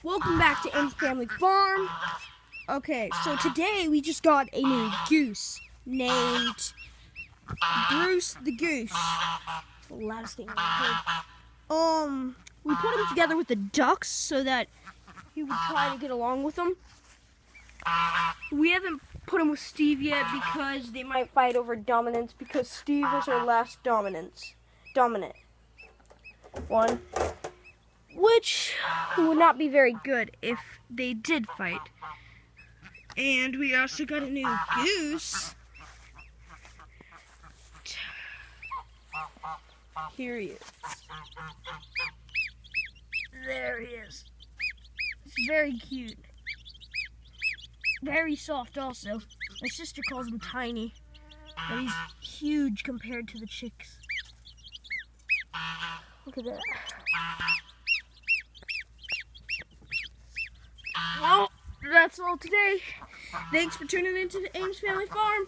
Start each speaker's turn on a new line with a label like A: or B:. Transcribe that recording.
A: Welcome back to Ames Family Farm. Okay, so today we just got a new goose named Bruce the Goose. It's the loudest thing I've heard. We put him together with the ducks so that he would try to get along with them. We haven't put him with Steve yet because they might fight over dominance because Steve was our last dominant one, which would not be very good if they did fight. And we also got a new goose. Here he is. There he is. He's very cute. Very soft also. My sister calls him tiny, but he's huge compared to the chicks. Look at that. Well, that's all today. Thanks for tuning into the Ames Family Farm.